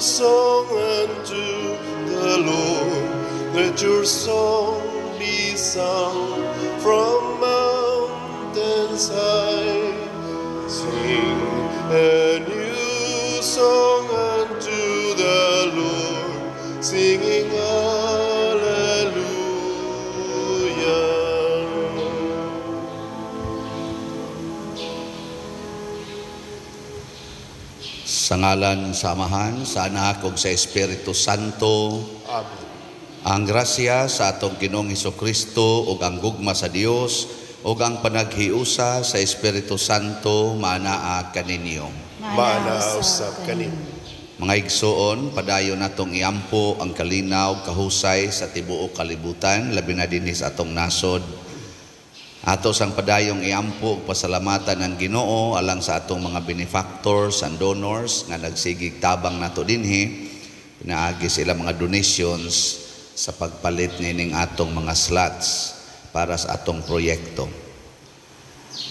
song unto the Lord. Let your song be sung from mountains high. Sing a new song unto the Lord, singing hallelujah. Sa ngalan sa Amahan, sa Anak ug sa Espiritu Santo. Amen. Ang grasya sa atong Ginoong Hesukristo ug ang gugma sa Dios ug ang panaghiusa sa Espiritu Santo manaa kaninyo. Mana usab kanin. Mga igsoon, padayon natong iampo ang kalinaw kahusay sa tibuok kalibutan, labi na dinhi sa atong nasod. Ato sang padayong iampo ug pasalamatan ang Ginoo alang sa atong mga benefactors and donors nga nagsigig tabang nato dinhi. Pinaagi sila mga donations sa pagpalit nining atong mga slots para sa atong proyekto.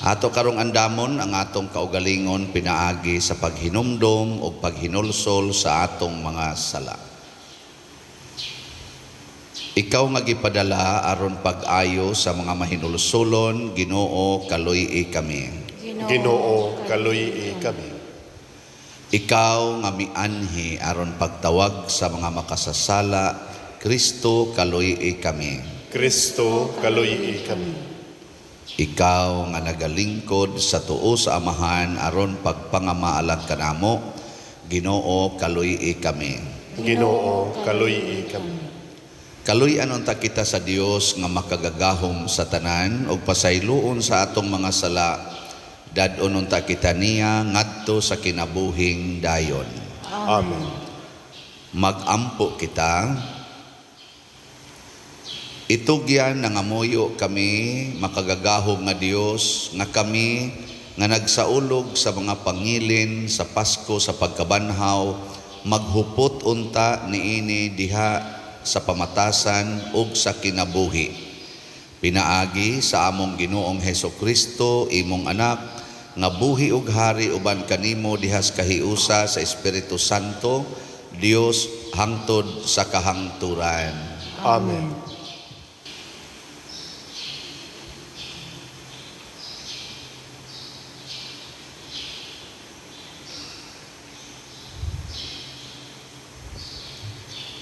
Ato karong andamon ang atong kaugalingon pinaagi sa paghinumdom o paghinulsol sa atong mga sala. Ikaw nga gipadala aron pag-ayo sa mga mahinulsolon, Ginoo kaluy kami. Ginoo kaluy kami. Ikaw nga mianhi aron pagtawag sa mga makasasala, Kristo kaluy kami. Kristo kaluy kami. Ikaw nga nagalingkod sa tuo sa Amahan aron pagpangamaalag kanamo, Ginoo kaluy kami. Ginoo kaluy kami. Kaluy anunta kita sa Dios nga makagagahom sa tanan ug pasayloon sa atong mga sala, dadon unta kita niya ngadto sa kinabuhing dayon. Amen. Magampo kita. Itugyan nangamuyo kami makagagahom nga Dios nga kami nga nagsaulog sa mga pangilin sa Pasko sa pagkabanhaw, maghupot unta niini diha sa pamatasan ug sa kinabuhi. Pinaagi sa among Ginoong Hesukristo, imong anak, nga buhi ug hari uban kanimo dihas kahiusa sa Espiritu Santo, Dios hangtod sa kahangturan. Amen.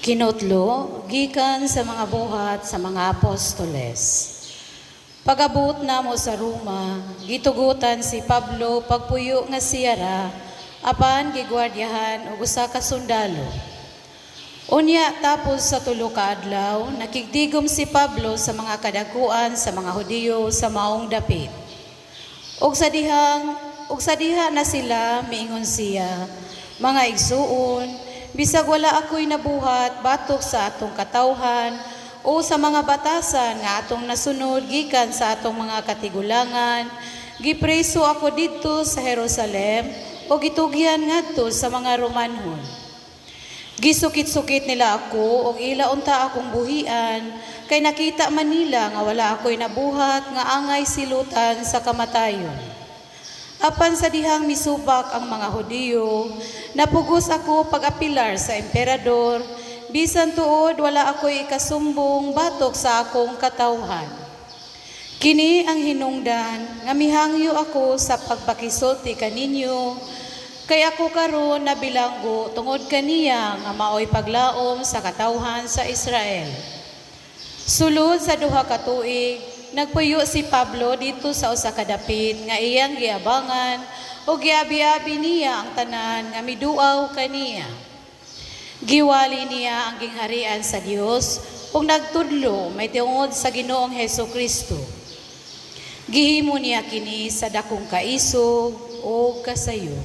Kinutlo, gikan sa mga buhat sa mga apostoles. Pagabot na mo sa Roma, gitugutan si Pablo pagpuyo nga siyara, apan gigwardyahan og usa ka sundalo. Unya tapos sa tulo ka adlaw, nakigdigom si Pablo sa mga kadakuan sa mga Hudiyo sa maong dapit. Og sa diha na sila miingon siya, mga igsuon, bisag wala ako'y nabuhat batok sa atong katawhan o sa mga batasan nga atong nasunod gikan sa atong mga katigulangan, gipreso ako didto sa Jerusalem o gitugyan ngadto sa mga Romanhon. Gisukit-sukit nila ako o ila unta akong buhian, kay nakita man nila nga wala ako'y nabuhat nga angay silutan sa kamatayon. Apan sa dihang misubak ang mga Hudiyo, napugos ako pag-apilar sa emperador, bisan tuod wala ako'y ikasumbong batok sa akong katawhan. Kini ang hinungdan, nga mihangyo ako sa pagpakisulti kaninyo, kay ako karon na bilanggo tungod kaniya nga maoy paglaom sa katawhan sa Israel. Sulod sa duha ka tuig, nagpuyo si Pablo dito sa usa ka dapit nga iyang giabangan o giabi-abi niya ang tanan nga miduaw kaniya. Giwali niya ang gingharian sa Dios ug nagtudlo may tungod sa Ginoong Hesukristo. Gihimo niya kini sa dakong kaisog o kasayo.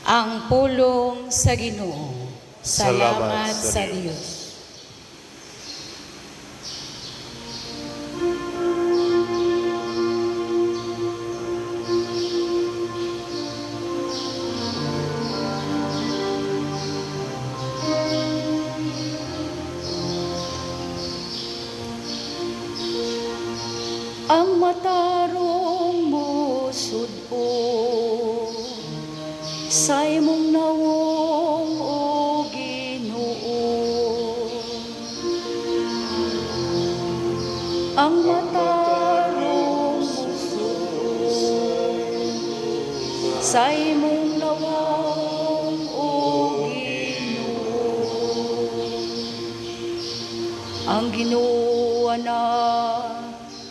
Ang pulong sa Ginoo. Salamat sa Dios. Ang matarong mo sudpo sa imong nawong o Ginoo. Ang matarong sa imong nawong o Ginoo. Ang Ginoo na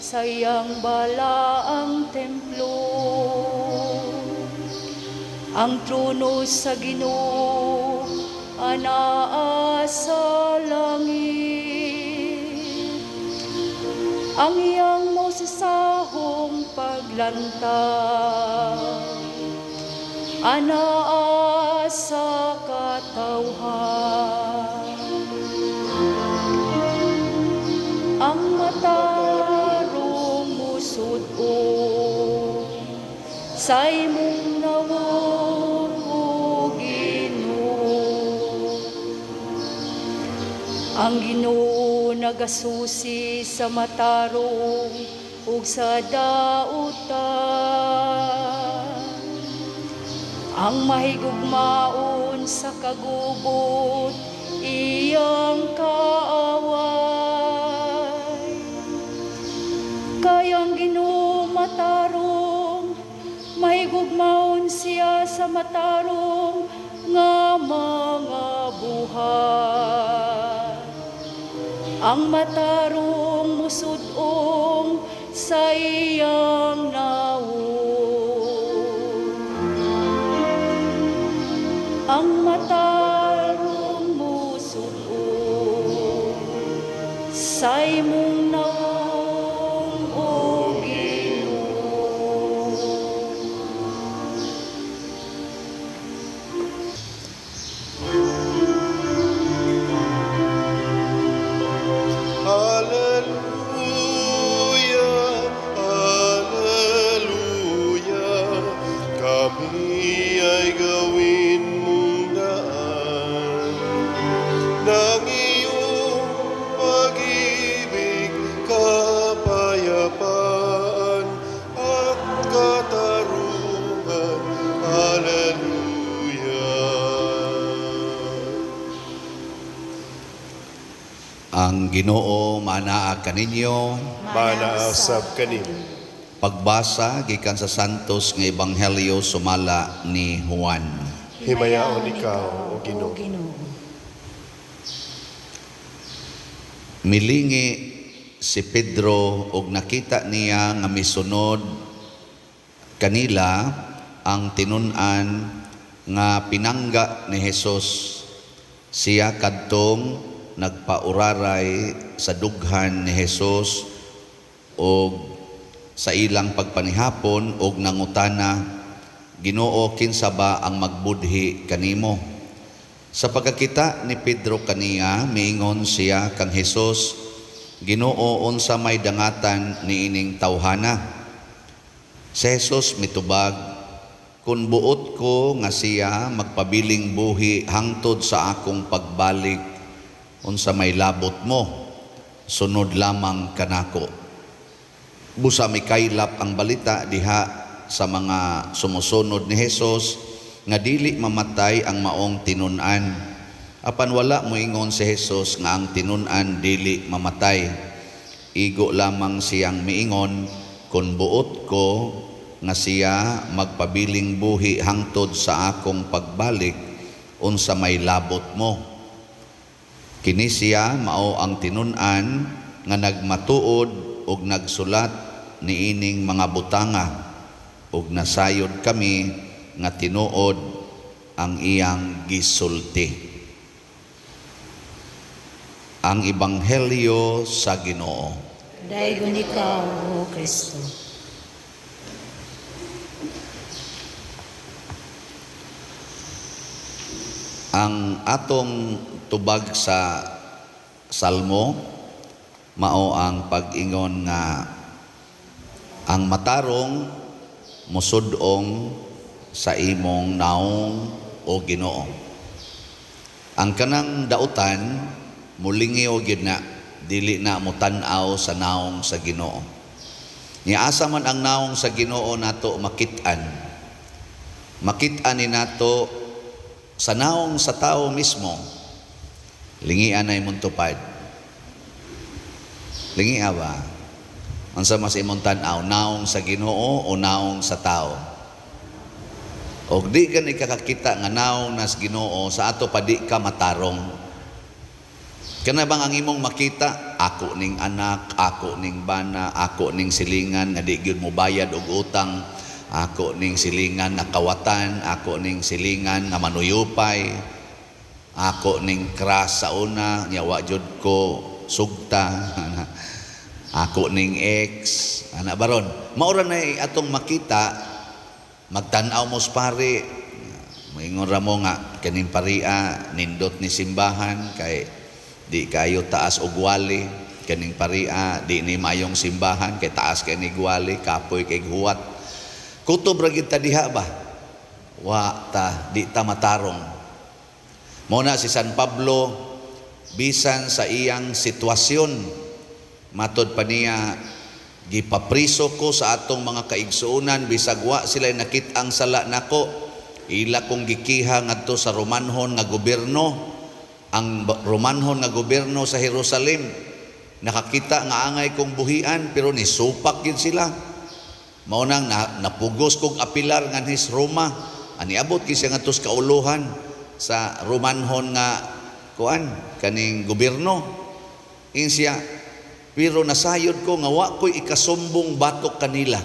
sa iyang balaang templo, ang trono sa Ginoo anaa sa langit. Ang iyang mosasahong paglantad anaa sa katawhan. Ang matarong musud-o sa imong nawong o Ginoo. Ang Ginoo nagasusi sa matarong ug sa dautan. Ang mahigugmaon sa kagubot iyang kaaway. Kayang Ginoo matarong, mahigugmaon siya sa matarong nga mga buhat. Ang matarong musud-ong sa iyang nawong. Ang matarong musud-ong sa imong nawong o Ginoo. Hallelujah, hallelujah. Kami ay gawin mong daan ng iyong pag-ibig, kapayapaan at katarungan. Hallelujah. Ang Ginoo manaa kaninyo. Manaasab kanin. Pagbasa gikan sa Santos nga Ebanghelyo sumala ni Juan. Himayaon ikaw, O Ginoo. Milingi si Pedro ug nakita niya nga misunod kanila ang tinun-an nga pinangga ni Hesus. Siya kadtong nagpauraray sa dughan ni Hesus ug sa ilang pagpanihapon ug nangutana, Ginoo, kinsa ba ang magbudhi kanimo? Sa pagkakita ni Pedro kaniya, miingon siya kang Hesus, Ginoo, unsa may dangatan niining tawhana? Si Hesus mitubag, kun buot ko nga siya magpabiling buhi hangtod sa akong pagbalik, unsa may labot mo, sunod lamang kanako. Busa mikaylap ang balita diha sa mga sumusunod ni Hesus nga dili mamatay ang maong tinun-an. Apan wala moingon si Hesus nga ang tinun-an dili mamatay. Igo lamang siyang miingon, kun buot ko nga siya magpabiling buhi hangtod sa akong pagbalik, unsa may labot mo. Kini siya mao ang tinun-an nga nagmatuod ug nagsulat niining mga butanga ug nasayod kami nga tinuod ang iyang gisulti. Ang Ebanghelyo sa Ginoo. Daygon ikaw, O Kristo. Ang atong tubag sa Salmo mao ang pag-ingon nga ang matarong musud-ong sa imong naong o Ginoo. Ang kanang dautan mulingi o gyud na dili na mo tan-aw sa naong sa Ginoo. Niasa man ang naong sa Ginoo nato makit-an. makita ni nato sa naong sa tao mismo, lingian na imong tupad. Lingia ba? Unsa mas imong tan-aw, naong sa Ginoo o naong sa tao? Og di ka ni kakakita nga naong nas Ginoo, sa ato pa di ka matarong. Kana bang ang imong makita, ako ning anak, ako ning bana, ako ning silingan nga di gyud mo bayad og utang, ako ning silingan nga kawatan, ako ning silingan nga manuyupay, ako ning kras sa una, nya wa jud ko sugta, ako ning ex, ana baron. Maura na atong makita, magtan-aw mo pare, maingon ra mo nga kaning paria nindot ni simbahan kay di kayo taas og wali, kaning paria di ni mayong simbahan kay taas kay ni gwali, kapoy kay huwat. Kutob ra gid ta diha ba? Wa ta di ta matarong. Mao na si San Pablo, bisan sa iyang sitwasyon, matod pa niya, gipapriso ko sa atong mga kaigsuunan, bisag wa sila nakit-ang sala nako, ila kong gikiha ngadto sa Romanhon nga gobyerno. Ang Romanhon nga gobyerno sa Jerusalem, nakakita nga angay kong buhian, pero nisupak yun sila. Maunang napugos kong apilar nga nis Roma, aniabot kisya nga tos kauluhan sa Romanhon nga kuan kaning gobyerno. Insya, pero nasayod ko nga wa ko'y ikasumbong batok kanila.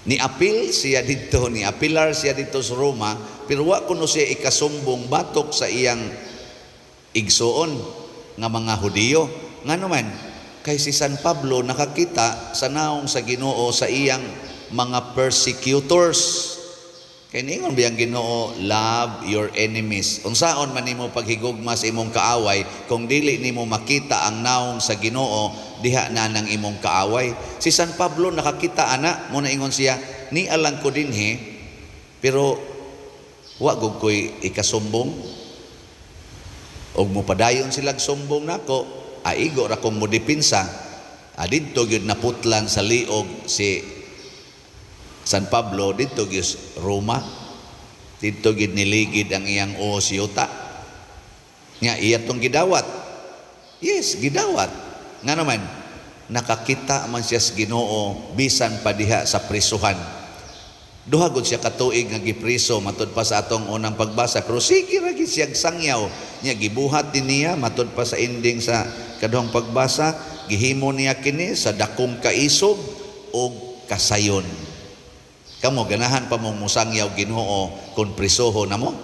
Ni-apil siya dito, ni-apilar siya dito sa Roma, pero wa kuno siya ikasumbong batok sa iyang igsoon nga mga Hudiyo. Nga naman, kay si San Pablo nakakita sa naong sa Ginoo sa iyang mga persecutors. Kay ningon biyang Ginoo, love your enemies. Unsaon man nimo paghigugma sa imong kaaway kung dili nimo makita ang naong sa Ginoo, diha na nang imong kaaway. Si San Pablo nakakita ana, mo na ingon siya, ni alang ko dinhi, pero wa gud ko'y ikasumbong. Og mo padayon silag sumbong nako, aigo ra kong modipinsa. Didto gyud naputlan sa liog si San Pablo, didto gyud Roma, didto gyud niligid ang iyang uos-yuta. Nga iya tong gidawat. Yes, gidawat. Nga naman, nakakita man siya sa Ginoo bisan pa diha sa prisuhan. Duha gud siya katuig nga gipriso matud pa sa atong unang pagbasa, pero sige ra gid siya sangyaw nya, gibuhat din niya matud pa sa ending sa kaduhang pagbasa, gihimo niya kini sa dakong kaisog o kasayon. Kamo ganahan pa mong musangyaw Ginoo kung prisoho na mo?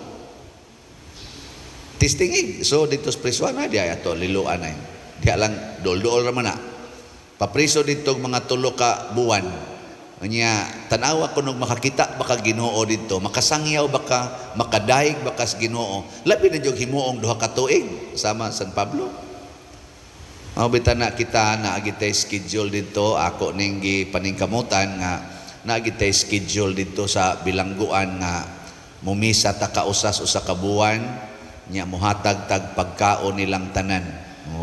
Tistingig. So dito sa prisuhan na diya ato liluan na. Diya lang dol-dol ra man na. Papriso dito mga 3 ka buwan. Nya tanawa ko nung makakita baka Ginoo dito, makasangyaw baka, makadaig baka sa Ginoo. Labi na jud himuong 2 ka tuig sama San Pablo. Mabitan na kita na agitay schedule dito, ako ning gipaningkamutan nga naagitay schedule dito sa bilangguan nga mumisa ta kausas usa ka buwan, nya muhatag tag pagkaon nilang tanan.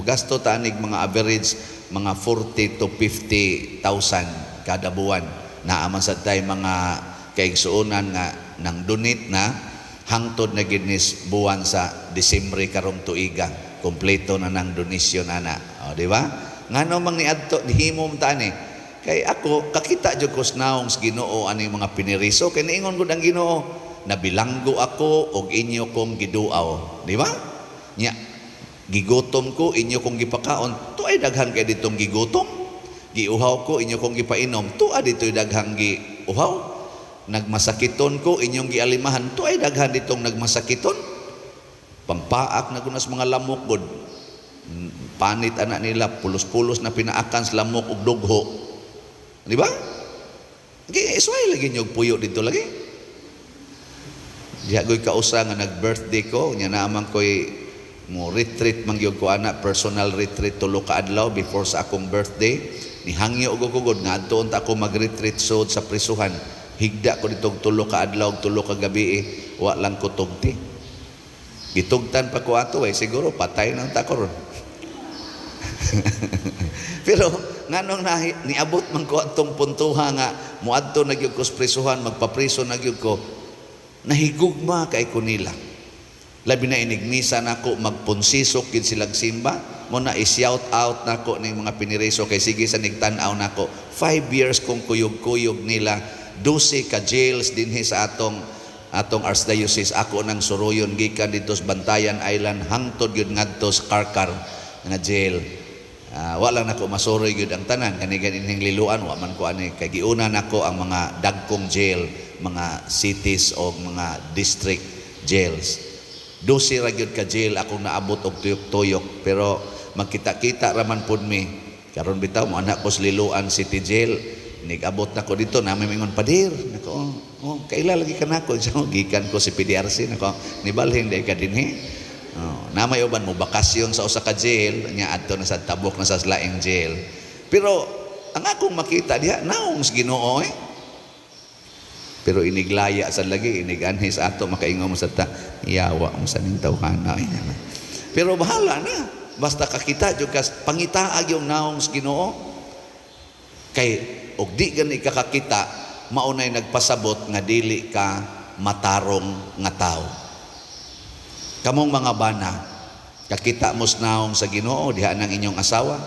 Gasto ta anig mga average mga 40 to 50,000 kada buwan. Naaman sa tay mga kaigsuunan nga nang donate na hangtod na ginis buwan sa Disyembre karong tuiga, kompleto na nang donasyon ana. O di ba? Ngano mang niadto himom ta ni? Kay ako kakita jud ko naong sa Ginoo ani mga piniriso, kay niingon gud ang Ginoo, nabilanggo ako og inyo kong giduaw. Di ba? Nya gigutom ko, inyo kong gipakaon, tuay daghan kay ditong gigutom. Giuhaw ko, inyo kong gipainom, tuwa dito'y daghang giuhaw. Nagmasakiton ko, inyong gialimahan, tuwa daghan ditong nagmasakiton. Pampaak na kunas mga lamok god. Panit anak nila, pulos-pulos na pinaakan sa lamok ug dugho. Di ba? Isway lagi nyo puyo dito lagi. Diha ko'y kausa nga nag-birthday ko, nya naman ko'y mo retreat mangyog ko ana, personal retreat 3 ka adlaw before sa akong birthday. Nihangyo og kugod nga adtoon ta ako mag-retreat sud sa prisuhan. Higda ko ditong 3 ka adlaw, 3 ka gabi, wa lang ko tugti. Gitugtan pa ko ato siguro patay nang ta karon. Pero nganong niabot man ko atong puntuha nga moadto na gyud ko sa prisuhan, magpapriso na gyud ko. nahigugma kay ko nila. Labi na inigmisa nako magpunsisok gid silang simba, mo na i-shout out nako ning mga piniriso kay sige sa nigtan-aw nako. 5 years kong kuyog-kuyog nila, 12 ka jails dinhi sa atong archdiocese. Ako nang suruyon gikan dito sa Bantayan Island hangtod gyud ngadto sa Karkar nga jail. Wala nako masuroy gyud ang tanan kani ganing liluan wa man ko ani kay giuna nako ang mga dagkong jail, mga cities o mga district jails. 12 ra gyud ka jail akong naabot og tuyok-tuyok, pero magkita-kita raman pud mi karon bitaw mo anak ko sa liluan city jail. Nigabot nako dito na may mingon padir nako kaila lagi ka nako gikan ko si PDRC nako nibalhin day ka dinhi. Namay uban mo bakasyon sa usa ka jail nya adto na sa tabok na sa laing jail. Pero ang akong makita diha naong sa Ginoo pero iniglaya sa lagi iniganhi sa ato makaingon mo sa ta yawa mo sa ning tawhana. Pero bahala na basta kakita jud kas pangitaag yung naong sa Ginoo kay og di gani kakakita maunay nagpasabot nga dili ka matarong nga tao. Kamong mga bana, kakita mo naong sa Ginoo diha nang inyong asawa.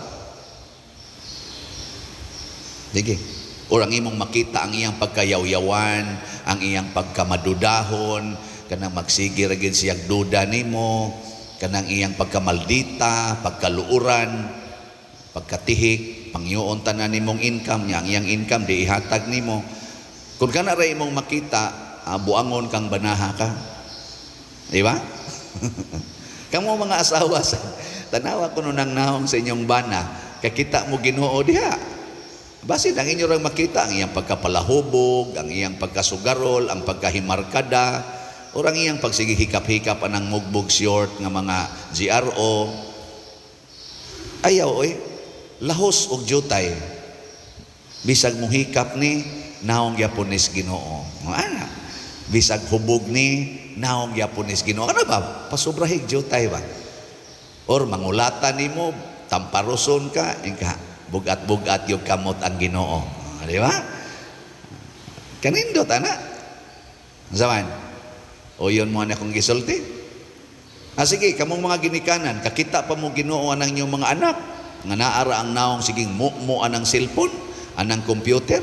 Sige. Orang imong makita ang iyang pagkayaw-yawan, ang iyang pagkamadudahon, kanang magsige ra gid siyag duda nimo, kanang iyang pagkamaldita, pagkaluuran, pagkatihik, pangyoon tanan nimong income niya, ang iyang income di ihatag nimo. Kung kana ra imong makita, buangon kang banaha ka. Di ba? Kamo mga asawa tanawa ko nang naong sa inyong bana, kakita mo Ginoo diha. Basin ang inyo rang makita ang iyang pagkapalahubog, ang iyang pagkasugarol, ang pagkahimarkada, o ang iyang pagsigihikap-hikap anang mugbog short nga mga GRO. Ayaw lahos og jutay. Bisag muhikap ni naong yaponis Ginoo. Ana, bisag hubog ni naong yaponis Ginoo. Ano ba? Pasubrahig jutay ba? Or mangulatan nimo, tamparoson ka, ingka bugat-bugat yung kamot ang Ginoo. Di ba? Kanindot, anak. Zaman. O yun mo na kong gisulti. Sige, kamong mga ginikanan, kakita pa mo Ginoo anang inyong mga anak. Nga naara ang naong siging mo anang cellphone, anang computer,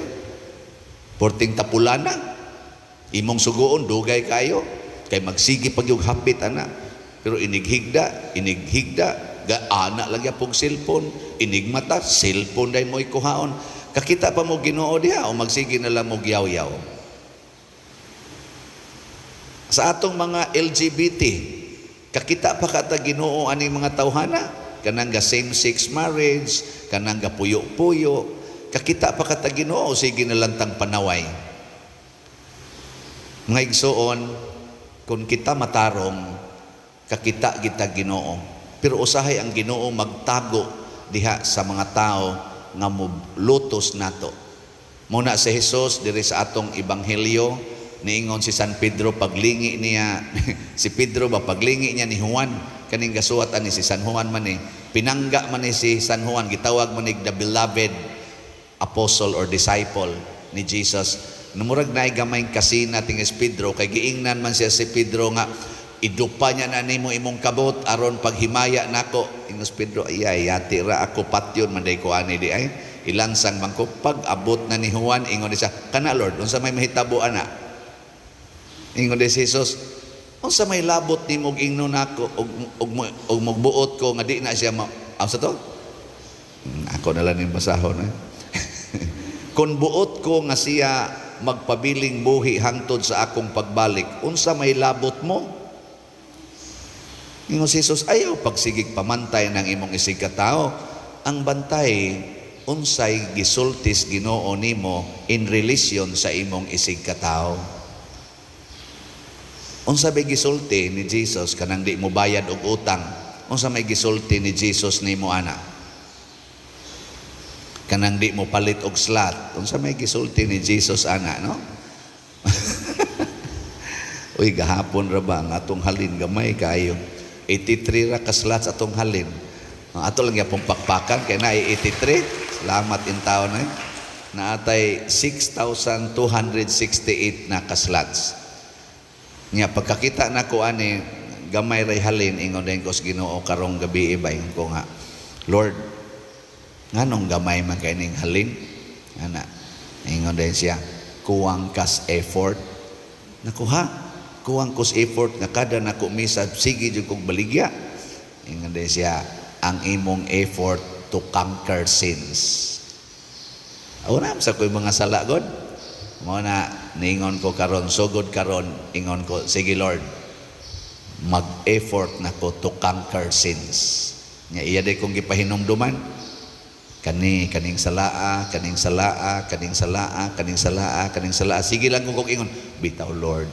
porting tapulana, imong sugoon, dugay kayo, kay magsigi pag yung hapit, anak. Pero inighigda, gaana lang yapong cellphone, inigmata, cellphone day mo ikuhaon. Kakita pa mo Ginoo diha o magsige na lang mo yaw-yaw. Sa atong mga LGBT, kakita pa kata Ginoo aning mga tawhana, kanang ga same-sex marriage, kanang ga puyo-puyo, kakita pa kata Ginoo, sige na lang tang panaway. Mga igsoon, kung kita matarong, kakita kita Ginoo. Pero usahay ang Ginoo magtago diha sa mga tao nga lutos nato. Muna si Jesus diri sa atong ebanghelyo niingon si San Pedro paglingi niya si Pedro ba paglingi niya ni Juan kaning gasuwatan ni si San Juan man pinangga man ni si San Juan gitawag man ni the beloved apostle or disciple ni Jesus. Namurag naay gamay kasina tingis Pedro kay giingnan man siya si Pedro nga idupa niya na nimo imong kabot aron paghimaya nako. Ingos Pedro, yati ra ako patyon manday ko ani di ay ilansang bangko pag abot na ni Juan ingon siya kana Lord unsa may mahitabo ana. Ingon si Jesus unsa may labot nimo og ingnon nako og magbuot ko nga di na siya sa to ako na lang ning basahon kun buot ko nga siya magpabiling buhi hangtod sa akong pagbalik unsa may labot mo. Ingon si Jesus, ayaw pagsigig pamantay ng imong isig katao. Ang bantay, unsay gisultis Ginoo nimo in relation sa imong isig katao. Unsa may gisulti ni Jesus kanang di mo bayad og utang? Unsa may gisulti ni Jesus nimo ana? Kanang di mo palit og slot. Unsa may gisulti ni Jesus ana, no? Uy, gahapon ra ba ang atong halin gamay kayo. 83 ra ka slots atong halin. Ato lang yapong pakpakan kay na 83. Salamat in taon na atay 6,268 na ka slots. Nya pagkakita nako ani gamay ray halin ingon din ko sa Ginoo karong gabi iba ingon ko nga Lord nganong gamay man kay ning halin ana ingon din siya kuwang kas effort nakuha kuwang kus effort nga kada nako misa sige jud kog baligya ingon din siya ang imong effort to conquer sins. Una sa ko'y mga sala god mo na ningon ko karon sugod karon ingon ko sige Lord mag-effort nako to conquer sins. Nya iya day kong gipahinumduman kaning salaa sige lang kung ingon bitaw Lord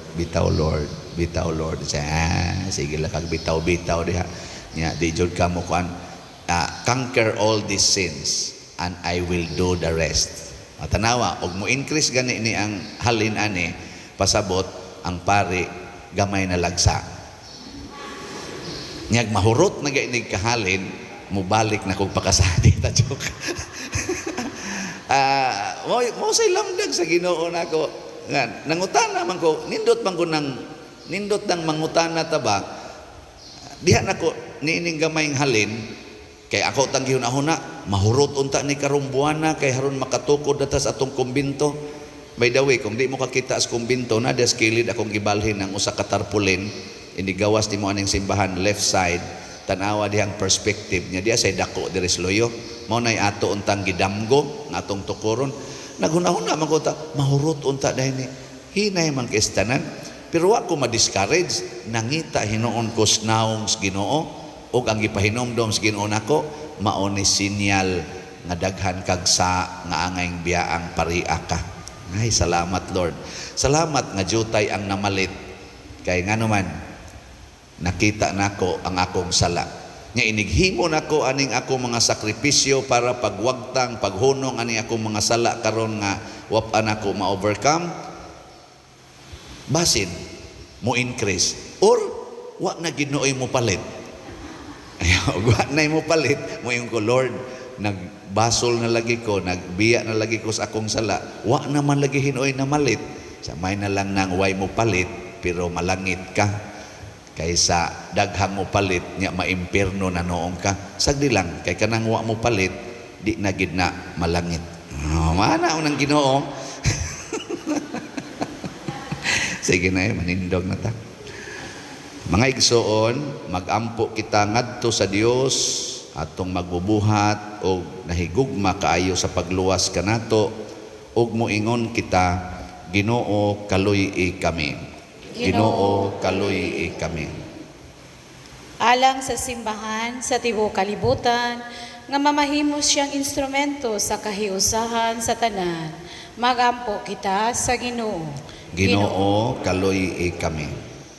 sige lang kag bitaw diha nya di jud ka mo kuan conquer all these sins and I will do the rest. Tanawa og mo increase gani ni ang halin ani pasabot ang pari gamay na lagsa nyag mahurot na gainig kahalin mubalik na kog pakasadi ta joke. Mo say lamdag sa Ginoo nako nga nangutana man ko nindot nang mangutana ta ba diha nako niining gamayng halin kay ako tang gihuna-huna mahurot unta ni karong buwana kay haron makatukod atas atong kumbinto. By the way kung di mo kakita sa kumbinto na des kilid akong gibalhin ang usa ka tarpaulin inigawas di mo aning simbahan left side tanawa dihang perspective niya diya say dako diri sa loyo mao nay ato untang gidamgo nga atong tukuron naghuna-huna man ko ta mahurot unta dahi ni hinay man kay tanan pero wa ko ma-discourage nangita hinuon ko snaong sa Ginoo ug ang gipahinomdom sa Ginoo nako mao ni sinyal nga daghan kag sa nga angayng biyaang paria ka. Ay salamat Lord. Salamat nga jutay ang namalit kay ngano man nakita nako ang akong sala. Nya inighimo nako aning akong mga sakripisyo para pagwagtang paghunong ani akong mga sala karon nga wa-an ako ma-overcome. Basin mo increase or wa na Ginooy mo palit. Wa na mo palit mo yung ko Lord nagbasol na lagi ko nagbiya na lagi ko sa akong sala wa naman lagi hinoy na malit sa may na lang nang way mo palit pero malangit ka kaysa daghang mo palit nya maimpierno na noong ka sagdi lang kay kanang wa mo palit di na gid na malangit mana unang Ginoo. Sige na manindog na ta. Mga igsoon, magampo kita ngadto sa Dios atong magbubuhat og nahigugma kaayo sa pagluwas kanato ug moingon kita Ginoo kaluy-i kami. Ginoo kaluy-i kami. Alang sa simbahan sa tibuok kalibutan nga mamahimo siyang instrumento sa kahiusahan sa tanan magampo kita sa Ginoo. Ginoo kaluy-i kami.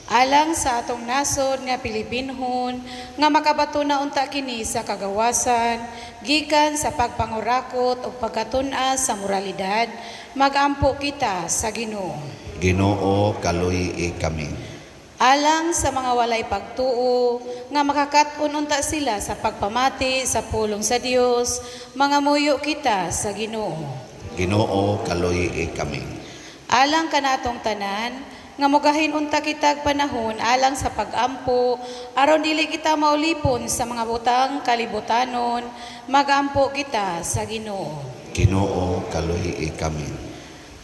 Alang sa atong nasod nga Pilipinhon nga makabato na unta kini sa kagawasan gikan sa pagpangurakot o pagkatun-a sa moralidad magampo kita sa Ginoo. Ginoo kaluy-i kami. Alang sa mga walay pagtuo nga makakat-on unta sila sa pagpamati sa pulong sa Dios mangamuyo kita sa Ginoo. Ginoo kaluy-i kami. Alang kanatong tanan nga mogahin unta kitag panahon alang sa pagampo aron dili kita maulipon sa mga butang kalibutanon magampo kita sa Ginoo. Ginoo kaluy-i kami.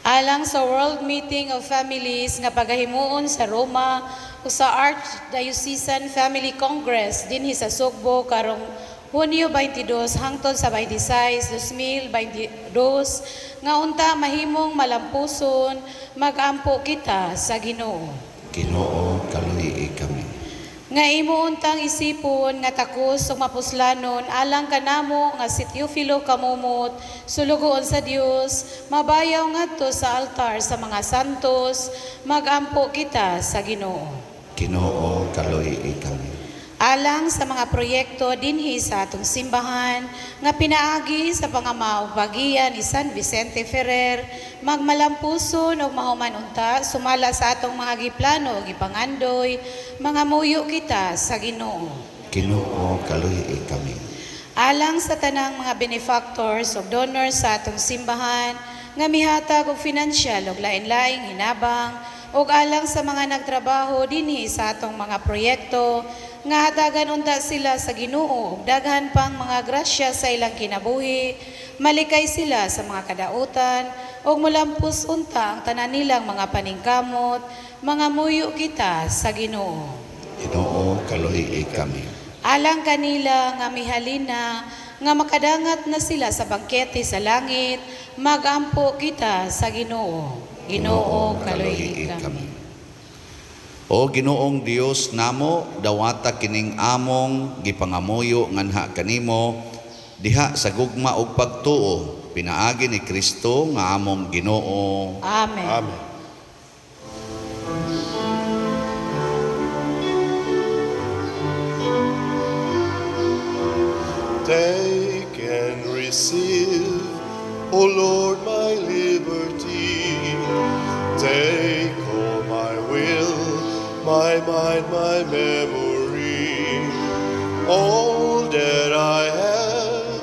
Alang sa World Meeting of Families nga pagahimuon sa Roma o sa Archdiocesan Family Congress dinhi sa Sugbo karong Hunyo 22 hangtod sa 26, 2022 nga unta mahimong malampuson magampo kita sa Ginoo. Ginoo kaluy-i kami. Nga imo untang isipon nga takos ug mapuslanon alang kanamo nga si Teofilo Kamumot sulugoon sa Dios mabayaw ngadto sa altar sa mga santos magampo kita sa Ginoo. Ginoo kaluy-i kami. Alang sa mga proyekto dinhi sa atong simbahan nga pinaagi sa pangamaw bagian ni San Vicente Ferrer magmalampuson og mahuman unta sumala sa atong mga giplano ug gipangandoy mga muyo kita sa Ginoo. Ginoo kaluy-i kami. Alang sa tanang mga benefactors ug donors sa atong simbahan nga mihatag og financial ug lain-laing hinabang ug alang sa mga nagtrabaho dinhi sa atong mga proyekto nga hatagan unta sila sa Ginoo ug daghan pang mga grasya sa ilang kinabuhi, malikay sila sa mga kadautan ug mulampos unta ang tanan nilang mga paningkamot, mga muyo kita sa Ginoo. Ginoo, kaluhii kami. Alang kanila nga mihalina nga makadangat na sila sa bangkete sa langit, magampo kita sa Ginoo. Ginoo, kaluhii kami. O Ginoong Dios namo, dawata kining among gipangamuyo nganha kanimo diha sa gugma ug pagtuo, pinaagi ni Kristo nga among Ginoo. Amen. Amen. Take and receive, O Lord, my liberty. Take all my will, my mind, my memory. All that I have,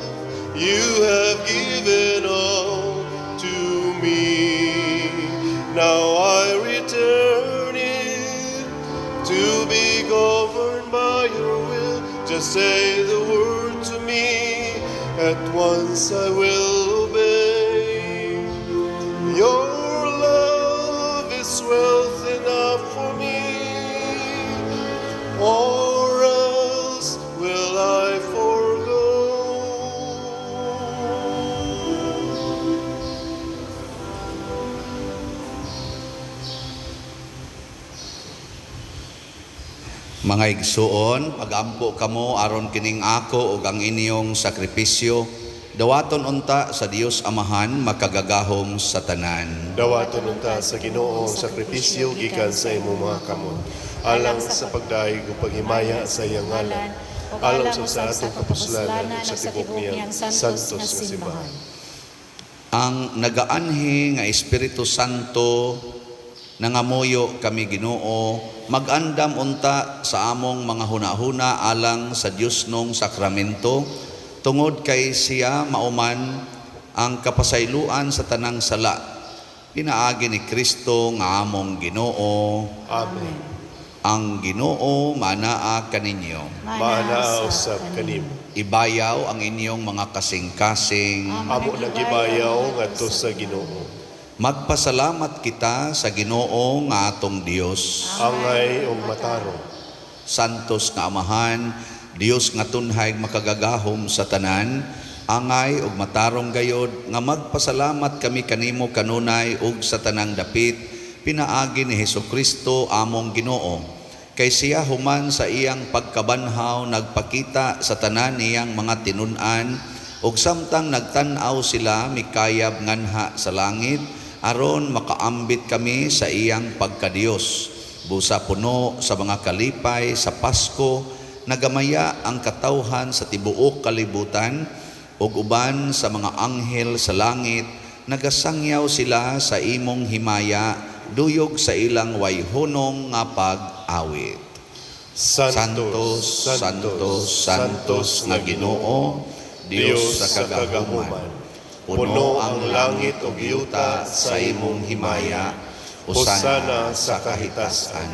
you have given all to me. Now I return it to be governed by your will. Just say the word to me, at once I will obey. Your love is wealth enough for me, or else will I forgo. Mga igsuon, pagampo kamo aron kining ako ug ang inyong sakripisyo, dawaton unta sa Dios Amahan makagagahom sa tanan. Dawaton unta sa Ginoo ang sakripisyo gikan sa imong mga kamot, alang sa pagdaig ug paghimaya sa iyang ngalan, alang sa atong kapuslanan ug sa tibok niyang santos nga simbahan. Ang nagaanhi nga Espiritu Santo nangamuyo kami Ginoo, magandam unta sa among mga hunahuna alang sa Dios nung sakramento, tungod kay siya mauman ang kapasayloan sa tanang sala. Pinaagi ni Kristo nga among Ginoo. Amen. Ang Ginoo manaa kaninyo. Maana usab kanimo. Ibayaw ang inyong mga kasing-kasing. Amo nagibayaw ngadto sa Ginoo. Magpasalamat kita sa Ginoo nga atong Dios. Angay ug matarong. Santos nga Amahan, Dios nga tunhay makagagahom sa tanan, angay ug matarong gayod nga magpasalamat kami kanimo kanunay ug sa tanang dapit, pinaagi ni Hesukristo among Ginoo. Kay siya human sa iyang pagkabanhaw nagpakita sa tanan niyang mga tinun-an ug samtang nagtan-aw sila mikayab nganha sa langit aron makaambit kami sa iyang pagkadiyos. Busa puno sa mga kalipay sa Pasko, nagamaya ang katawhan sa tibuok kalibutan ug uban sa mga anghel sa langit, nagasangyaw sila sa imong himaya, duyog sa ilang wayhunong nga pag-awit. Santos, Santos, Santos nga Ginoo, Dios sa kagahuman. Puno ang langit ug yuta sa imong himaya. Hosana sa kahitasan.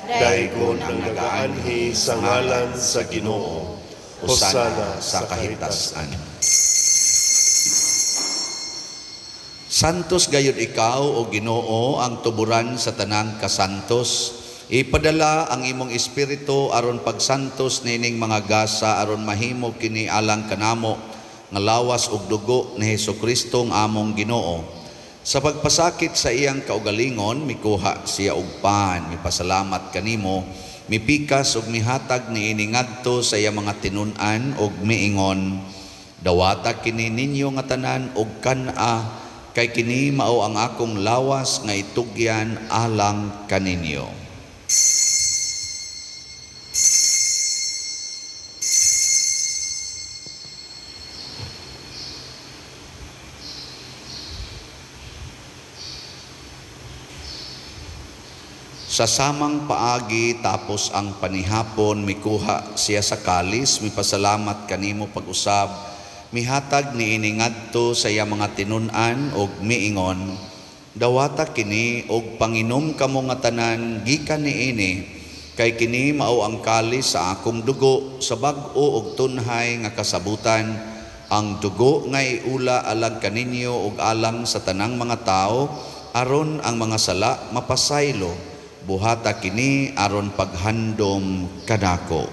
Daigon ang nagaanhi sa ngalan sa Ginoo. Hosana sa kahitasan. Santos gayud ikaw o Ginoo ang tuburan sa tanang kasantos. Ipadala ang imong espiritu aron pagsantos nining mga gasa aron mahimo kini alang kanamo nga lawas ug dugo ni Hesukristo ang among Ginoo. Sa pagpasakit sa iyang kaugalingon, mikuha siya og pan, mipasalamat kanimo, mipikas ug mihatag niini ngadto sa iyang mga tinun-an ug miingon, dawata kini ninyo nga tanan og kan-a, kay kini mao ang akong lawas nga itugyan alang kaninyo. Sa samang paagi tapos ang panihapon, mikuha siya sa kalis, mipasalamat kanimo pag-usab, mihatag niini ngadto sa iya mga tinun-an og miingon, Dawata kini og panginom kamo nga tanan gikan niini, kay kini mao ang kalis sa akong dugo sa bag-o og tunhay nga kasabutan, ang dugo nga iula alang kaninyo og alang sa tanang mga tao, aron ang mga sala mapasaylo. Buhata kini aron paghandom kanako.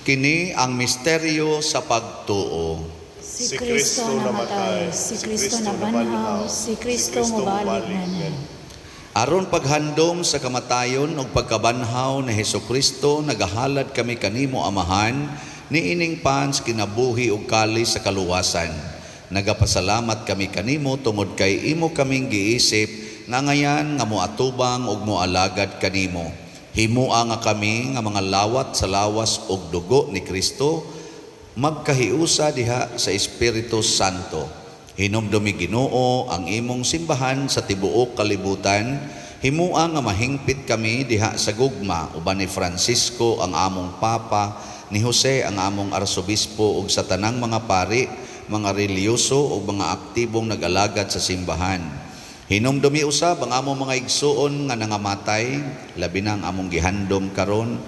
Kini ang misteryo sa pagtuo. Si Kristo namatay, si Kristo nabanhaw, si Kristo mobalik na. Aron paghandom sa kamatayon ug pagkabanhaw ni Hesukristo, nagahalad kami kanimo Amahan, niining pans kinabuhi ug kalis sa kaluwasan. Nagapasalamat kami kanimo tungod kay imo kaming giisip nga ngayan nga moatubang ug moalagad kanimo. Himua nga kami nga mga lawat sa lawas ug dugo ni Kristo, magkahiusa diha sa Espiritu Santo. Hinumdumi Ginoo ang imong simbahan sa tibuok kalibutan. Himua nga mahingpit kami diha sa gugma uban ni Francisco ang among Papa, ni Jose ang among Arsobispo ug sa tanang mga pari, mga reliyoso ug mga aktibong nag-alagad sa simbahan. Hinumdumi usab ang among mga igsuon nga nangamatay, labi na ang among gihandom karon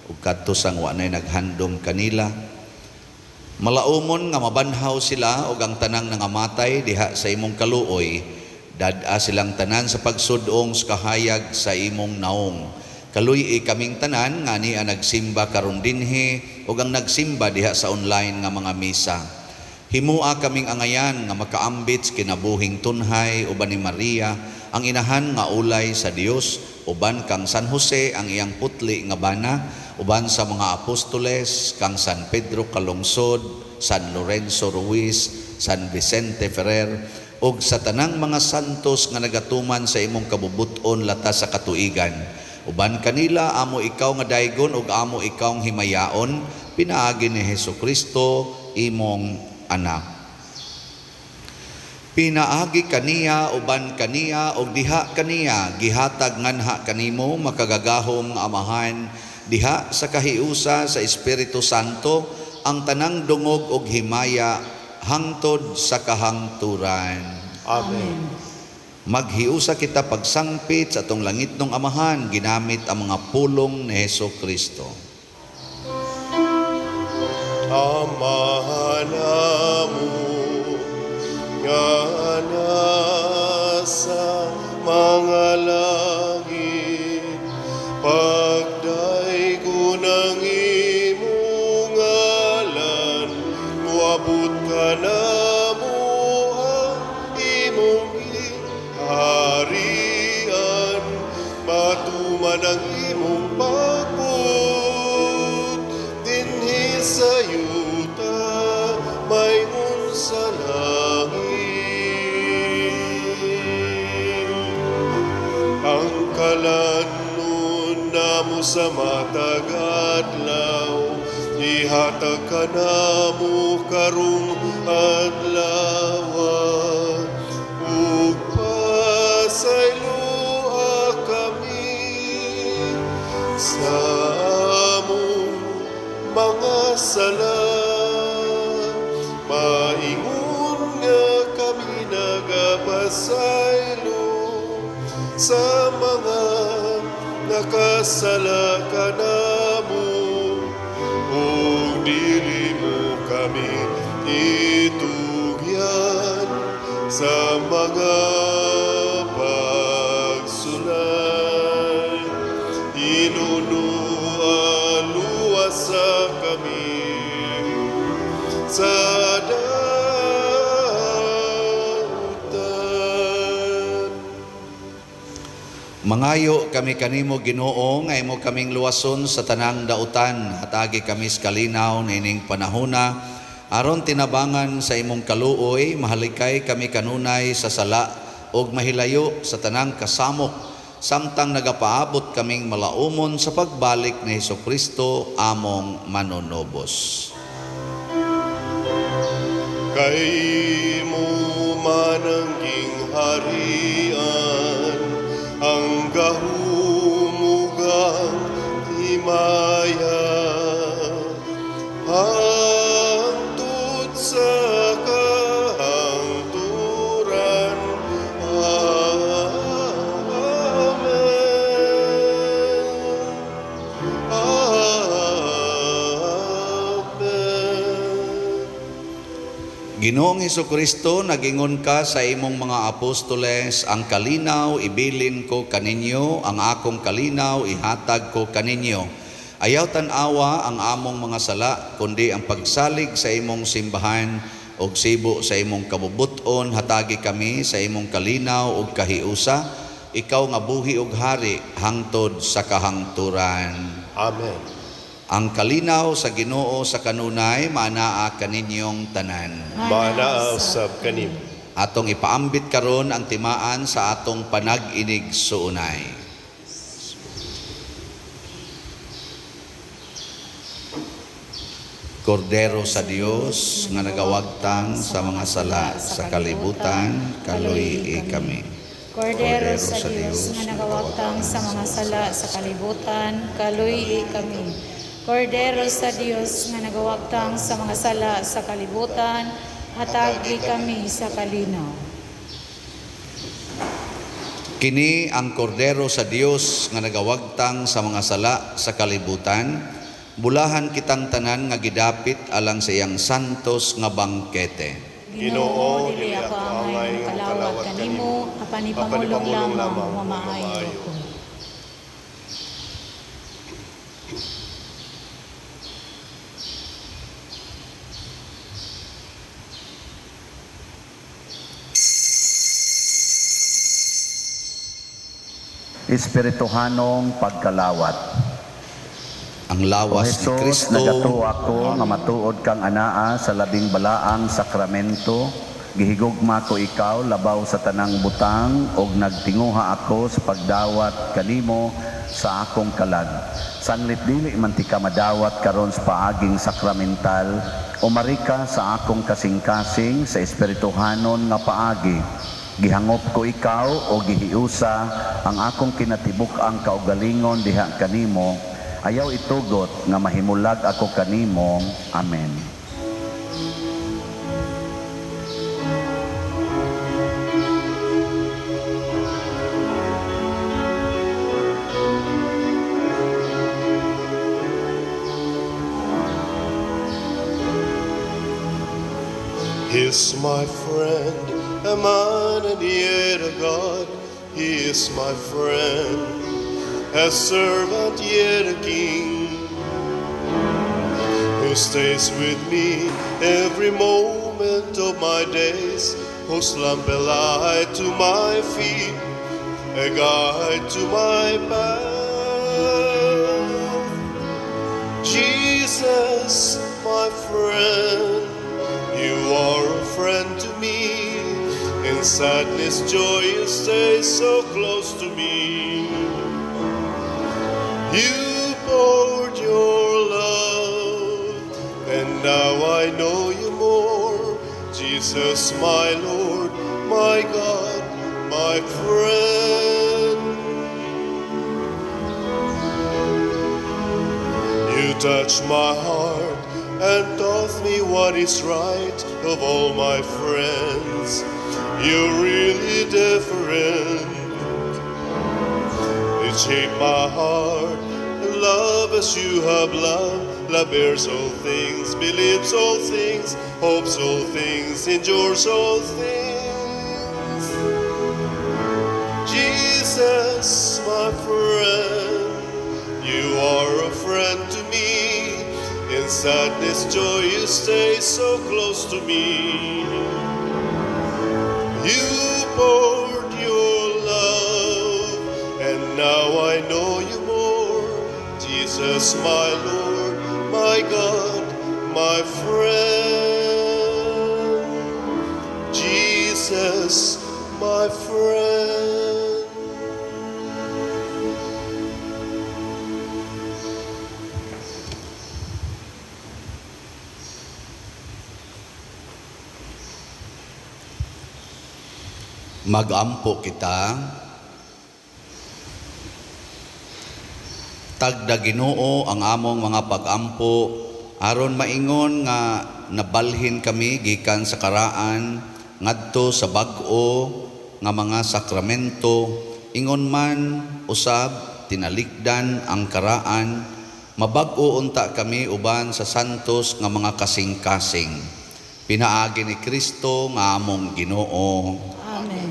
ug kadto sang wa nay naghandom kanila. Malaumon nga mabanhaw sila ug ang tanang nangamatay diha sa imong kaluoy, dad-a silang tanan sa pagsudong sa kahayag sa imong naong. Kaluy kaming tanan nga niya nagsimba karon dinhi ug ang nagsimba diha sa online nga mga misa. Himua kaming angayan nga makaambit kinabuhing tunhay uban ni Maria, ang inahan nga ulay sa Dios, uban kang San Jose ang iyang putli nga bana, uban sa mga apostoles kang San Pedro Calungsod, San Lorenzo Ruiz, San Vicente Ferrer, ug sa tanang mga santos nga nagatuman sa imong kabubuton latas sa katuigan. Uban kanila amo ikaw nga daygon ug amo ikaw nga himayaon, pinaagi ni Hesukristo imong anak. Pinaagi kaniya uban kaniya og diha kaniya gihatag nganha kanimo makagagahom nga Amahan, diha sa kahiusa sa Espiritu Santo ang tanang dungog og himaya hangtod sa kahangturan. Amen. Maghiusa kita pagsangpit sa atong langitnong Amahan ginamit ang mga pulong ni Hesukristo. Amahan mo nga nasa mga langit, pagdaygo ng imong ngalan, muabot ka na mo ang imong harian, matuman ang imong pagput, dinhi sa yuta may sa langit. Ang kalanon namo sa matag adlaw, ihatag ka namo karong adlaw, ug pasayloa kami sa among mga sala. Maingon nga kami nagapasaylo sa mga nakasala kanamo, ug dili mo kami itugyan sa mga pagsulay. Inunualuwasa kami sa Mangayo kami kanimo Ginoo nga imo kaming luwason sa tanang dautan, hatagi kami sa kalinaw nining panahona, aron tinabangan sa imong kaluoy, mahalikay kami kanunay sa sala ug mahilayo sa tanang kasamok, samtang nagapaabot kaming malaumon sa pagbalik ni Hesukristo among manunobos. Kay mo manangging harian, gahumugang himaya hangtod sa kahangturan. Ginoong Hesukristo, nagingon ka sa imong mga apostoles, ang kalinaw ibilin ko kaninyo, ang akong kalinaw ihatag ko kaninyo. Ayaw tan-awa ang among mga sala, kundi ang pagsalig sa imong simbahan og sibo sa imong kabubuton, hatagi kami sa imong kalinaw ug kahiusa, ikaw nga buhi ug hari hangtod sa kahangturan. Amen. Ang kalinaw sa Ginoo sa kanunay manaa kaninyong tanan. Manaa sab kanim. Atong ipaambit karon ang timaan sa atong panag-inig suunay. Kordero sa Dios nga nagawagtang sa mga sala sa kalibutan, kaluyi kami. Kordero sa Dios nga nagawagtang sa mga sala sa kalibutan, kaluyi kami. Kordero sa Dios nga nagawagtang sa mga sala sa kalibutan, hatagi kami sa kalinaw. Kini ang kordero sa Dios nga nagawagtang sa mga sala sa kalibutan, bulahan kitang tanan nga gidapit alang sa iyang santos nga bangkete. Ginoo, dili ako angay ng kalawat kanimo, apan ipamulong lamang mamaayo ko. Espirituhanong pagkalawat. Ang lawas ni Jesus, Kristo, nagato ako nga matuod kang anaa sa labing balaang sakramento. Gihigugma ko ikaw labaw sa tanang butang og nagtinguha ako sa pagdawat kanimo sa akong kalag. Sanlit dili man ti ka madawat karon sa paaging sakramental, umari ka sa akong kasing-kasing sa espirituhanon nga paagi. Gihangop ko ikaw o gihiusa ang akong kinatibuk-ang kaugalingon diha kanimo. Ayaw itugot nga mahimulag ako kanimo. Amen. He's my friend, a man and yet a God. He is my friend, a servant yet a king, who stays with me every moment of my days, whose lamp a light to my feet, a guide to my path. Jesus, my friend, you are a friend to me. In sadness, joy, you stay so close to me. You poured your love, and now I know you more. Jesus, my Lord, my God, my friend. You touched my heart and taught me what is right of all my friends. You're really different. You shaped my heart and love as you have loved. Love bears all things, believes all things, hopes all things, endures all things. Jesus, my friend, you are a friend to me. In sadness, joy, you stay so close to me. You poured your love, and now I know you more. Jesus, my Lord, my God, my friend. Jesus, my friend. magampo kita Hatagda Ginoo ang among mga pag-ampo aron maingon nga nabalhin kami gikan sa karaan ngadto sa bag-o nga mga sakramento, ingon man usab tinalikdan ang karaan, mabag-o unta kami uban sa santos nga mga kasing-kasing. Pinaagi ni Kristo nga among Ginoo. Amen.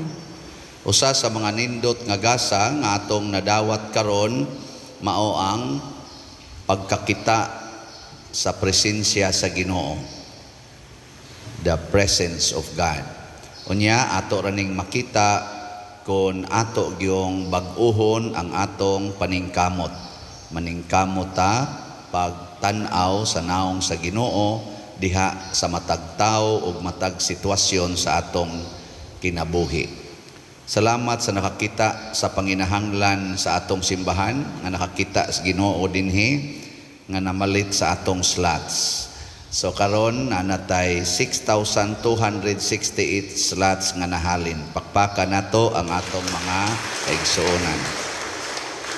Usa sa mga nindot nga gasa nga atong nadawat karon mao ang pagkakita sa presensya sa Ginoo. The presence of God. Unya ato raning makita kung ato gyung bag-uhon ang atong paningkamot. Maningkamot ta pagtan-aw sa naong sa Ginoo diha sa matag tawo ug matag sitwasyon sa atong kinabuhi. Salamat sa nakakita sa panginahanglan sa atong simbahan, nga nakakita sa Ginoo dinhi nga namalit sa atong slots. So karon natay 6,268 slots nga nahalin. Pakpakan nato ang atong mga kaigsuonan.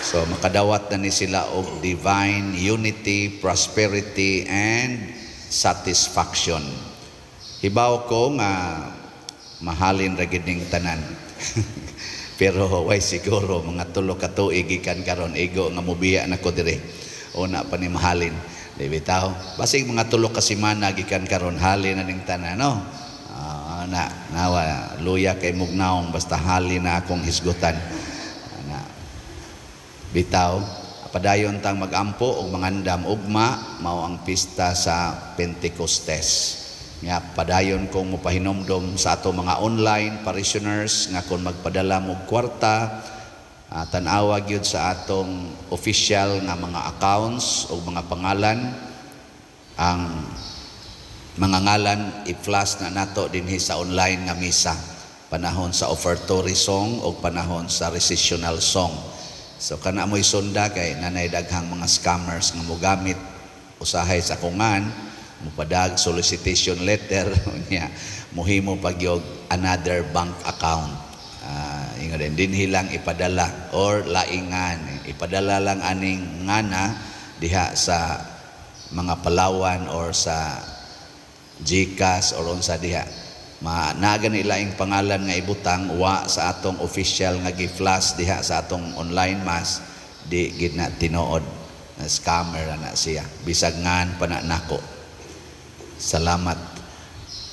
So makadawat na ni sila og divine unity, prosperity, and satisfaction. Hibaw ko nga mahalin ra gid ning tanan. Pero way siguro mga tulo ka tuig gikan karon igo nga mobiya nako dire. Una pa ni mahalin. Di bitaw. Basig mga tulo ka semana gikan karon halin na ning tanan no. Nawa luya kay mugnaong basta halin na akong hisgutan. Bitaw padayon tang magampo og mangandam ugma mao ang pista sa Pentecostes. Nga padayon kong mopahinomdom sa ato mga online parishioners nga kung magpadala mo kwarta, tan-awa gyud sa atong official nga mga accounts o mga pangalan, ang mga ngalan i-flash na nato dinhi sa online nga misa, panahon sa offertory song o panahon sa recessional song. So kana mo'y sunda kay nanay daghang mga scammers nga mogamit usahay sa kungan, mupadag solicitation letter nya muhimo pagyog another bank account. Ingon din hilang ipadala or laingan ipadala lang aning ngana diha sa mga Palawan or sa GCash or unsa diha naga nilaing pangalan nga ibutang wa sa atong official nga gi-flash diha sa atong online mass di gid na tinuod na scammer na siya bisag ngan pa na nako. Salamat.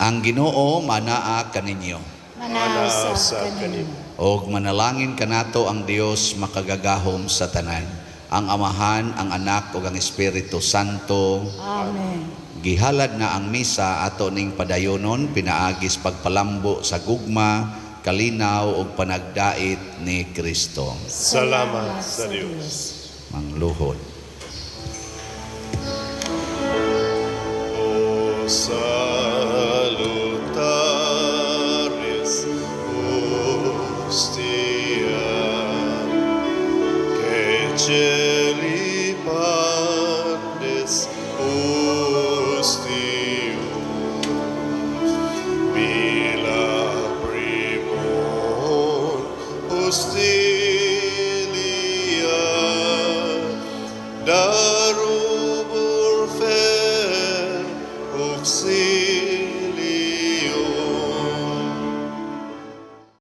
Ang Ginoo manaa kaninyo. Manaw sa kanimo. Og manalangin kanato ang Dios makagagahom sa tanan, ang Amahan, ang Anak ug ang Espiritu Santo. Amen. Gihalad na ang misa ato ning padayonon pinaagis pagpalambo sa gugma, kalinaw ug panagdait ni Kristo. Salamat sa Dios. Mangluhod. O salutaris hostia que celi pandes hostium bila primum hostilia darubur fer auxilium